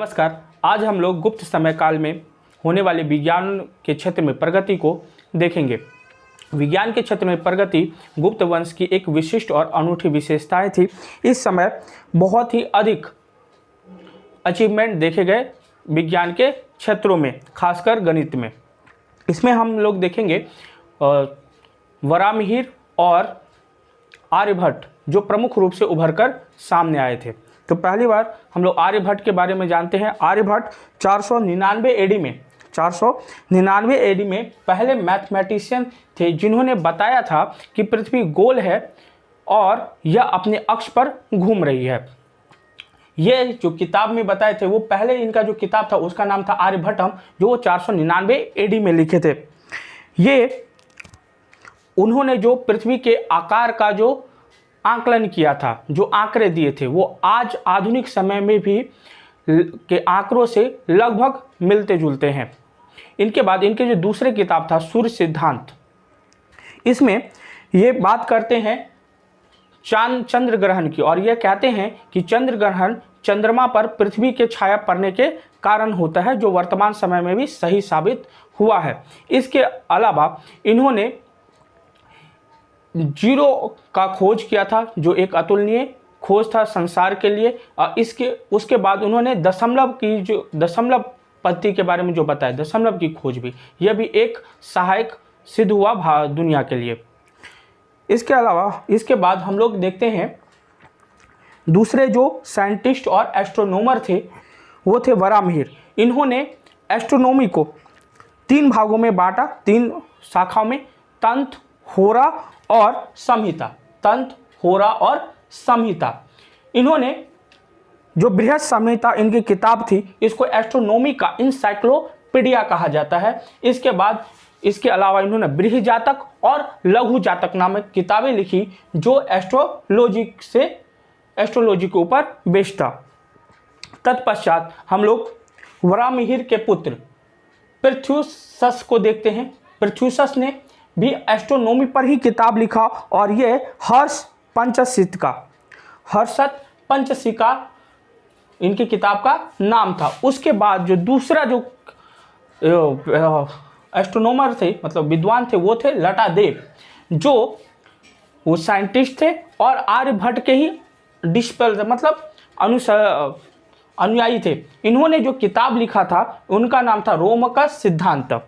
नमस्कार। आज हम लोग गुप्त समय काल में होने वाले विज्ञान के क्षेत्र में प्रगति को देखेंगे। विज्ञान के क्षेत्र में प्रगति गुप्त वंश की एक विशिष्ट और अनूठी विशेषताएं थी। इस समय बहुत ही अधिक अचीवमेंट देखे गए विज्ञान के क्षेत्रों में, खासकर गणित में। इसमें हम लोग देखेंगे वराहमिहिर और आर्यभट्ट जो प्रमुख रूप से उभरकर सामने आए थे। तो पहली बार हम लोग आर्यभट्ट के बारे में जानते हैं। आर्यभट्ट 499 एडी में पहले मैथमेटिशियन थे जिन्होंने बताया था कि पृथ्वी गोल है और यह अपने अक्ष पर घूम रही है। ये जो किताब में बताए थे वो पहले इनका जो किताब था उसका नाम था आर्यभट्टम, जो वो 499 एडी में लिखे थे। ये उन्होंने जो पृथ्वी के आकार का जो आकलन किया था, जो आंकड़े दिए थे, वो आज आधुनिक समय में भी के आंकड़ों से लगभग मिलते जुलते हैं। इनके बाद इनके जो दूसरे किताब था सूर्य सिद्धांत, इसमें ये बात करते हैं चंद्र ग्रहण की, और ये कहते हैं कि चंद्र ग्रहण चंद्रमा पर पृथ्वी के छाया पड़ने के कारण होता है, जो वर्तमान समय में भी सही साबित हुआ है। इसके अलावा इन्होंने जीरो का खोज किया था, जो एक अतुलनीय खोज था संसार के लिए। और उसके बाद उन्होंने दशमलव पद्धति के बारे में जो बताया, दशमलव की खोज भी, यह भी एक सहायक सिद्ध हुआ दुनिया के लिए। इसके अलावा इसके बाद हम लोग देखते हैं दूसरे जो साइंटिस्ट और एस्ट्रोनॉमर थे वो थे वराहमिहिर। इन्होंने एस्ट्रोनॉमी को 3 भागों में बांटा, 3 शाखाओं में, तंत्र, होरा और संहिता। तंत्र, होरा और संहिता। इन्होंने जो बृहद संहिता इनकी किताब थी, इसको एस्ट्रोनॉमी का इंसाइक्लोपीडिया कहा जाता है। इसके बाद इसके अलावा इन्होंने बृहद जातक और लघु जातक नामक किताबें लिखी, जो एस्ट्रोलॉजी के ऊपर बेस्ड था। तत्पश्चात हम लोग वराहमिहिर के पुत्र पृथ्वीशस को देखते हैं। पृथ्वीशस ने भी एस्ट्रोनॉमी पर ही किताब लिखा, और ये हर्षत पंचशिका इनकी किताब का नाम था। उसके बाद जो दूसरा जो एस्ट्रोनॉमर थे, मतलब विद्वान थे, वो थे लटादेव, जो वो साइंटिस्ट थे और आर्यभट्ट के ही मतलब अनुयायी थे। इन्होंने जो किताब लिखा था उनका नाम था रोमकस सिद्धांत।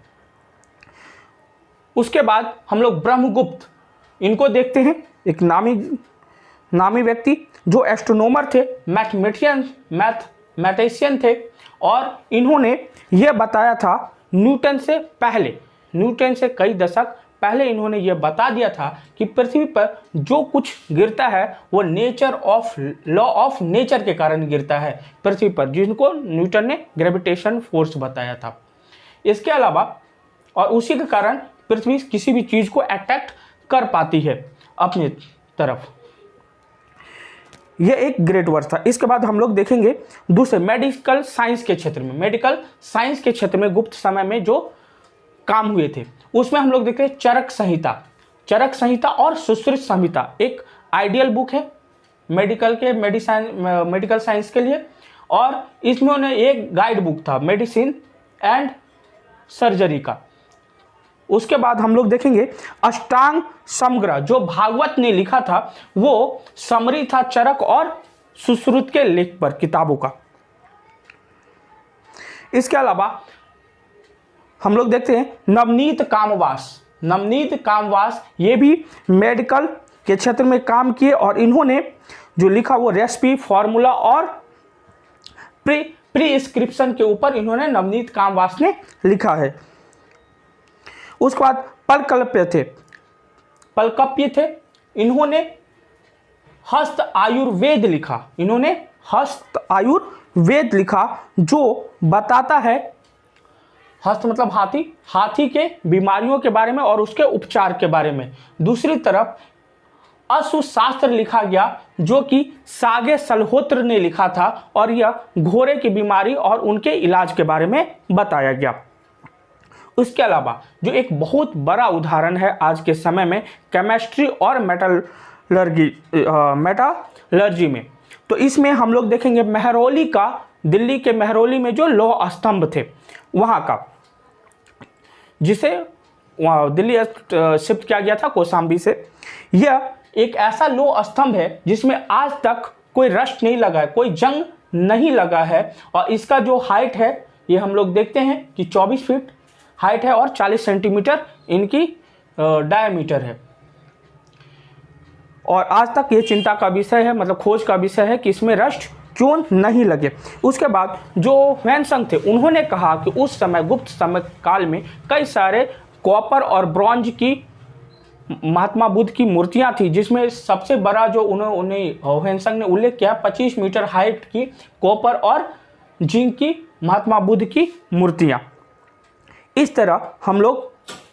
उसके बाद हम लोग ब्रह्मगुप्त इनको देखते हैं, एक नामी व्यक्ति जो एस्ट्रोनॉमर थे, मैथमेटिशियन थे, और इन्होंने यह बताया था न्यूटन से कई दशक पहले इन्होंने यह बता दिया था कि पृथ्वी पर जो कुछ गिरता है वो लॉ ऑफ नेचर के कारण गिरता है पृथ्वी पर, जिनको न्यूटन ने ग्रेविटेशन फोर्स बताया था। इसके अलावा और उसी के कारण पृथ्वी किसी भी चीज को अट्रैक्ट कर पाती है अपनी तरफ। यह एक ग्रेट वर्क था। इसके बाद हम लोग देखेंगे दूसरे मेडिकल साइंस के क्षेत्र में गुप्त समय में जो काम हुए थे, उसमें हम लोग देखते हैं चरक संहिता और सुश्रुत संहिता। एक आइडियल बुक है मेडिकल साइंस के लिए, और इसमें उन्हें एक गाइड बुक था मेडिसिन एंड सर्जरी का। उसके बाद हम लोग देखेंगे अष्टांग समग्र, जो भागवत ने लिखा था, वो समरी था चरक और सुश्रुत के लेख पर किताबों का। इसके अलावा हम लोग देखते हैं नवनीत कामवास, ये भी मेडिकल के क्षेत्र में काम किए, और इन्होंने जो लिखा वो रेसिपी, फॉर्मूला और प्रिस्क्रिप्शन के ऊपर इन्होंने नवनीत कामवास ने लिखा है। उसके बाद पलकप्य थे। इन्होंने हस्त आयुर्वेद लिखा, जो बताता है, हस्त मतलब हाथी के बीमारियों के बारे में और उसके उपचार के बारे में। दूसरी तरफ अश्वशास्त्र लिखा गया, जो कि सागे सलहोत्र ने लिखा था, और यह घोड़े की बीमारी और उनके इलाज के बारे में बताया गया। उसके अलावा जो एक बहुत बड़ा उदाहरण है आज के समय में केमिस्ट्री और मेटलर्जी में, तो इसमें हम लोग देखेंगे मेहरौली का दिल्ली के मेहरौली में जो लौह स्तंभ थे वहाँ का, जिसे वहाँ दिल्ली शिफ्ट किया गया था कौशाम्बी से। यह एक ऐसा लौह स्तंभ है जिसमें आज तक कोई रस्ट नहीं लगा है, कोई जंग नहीं लगा है, और इसका जो हाइट है ये हम लोग देखते हैं कि 24 फीट हाइट है और 40 सेंटीमीटर इनकी डायमीटर है। और आज तक ये चिंता का विषय है, मतलब खोज का विषय है कि इसमें रस्ट क्यों नहीं लगे। उसके बाद जो ह्वेनसांग थे उन्होंने कहा कि उस समय गुप्त समय काल में कई सारे कॉपर और ब्रॉन्ज की महात्मा बुद्ध की मूर्तियां थी, जिसमें सबसे बड़ा जो उन्होंने ह्वेनसांग ने उल्लेख किया 25 मीटर हाइट की कॉपर और जिंक की महात्मा बुद्ध की मूर्तियां। इस तरह हम लोग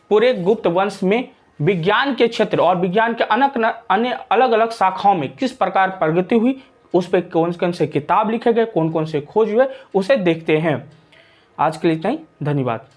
पूरे गुप्त वंश में विज्ञान के क्षेत्र और विज्ञान के अन्य अलग अलग शाखाओं में किस प्रकार प्रगति हुई, उस पर कौन कौन से किताब लिखे गए, कौन कौन से खोज हुए, उसे देखते हैं। आज के लिए इतना ही, धन्यवाद।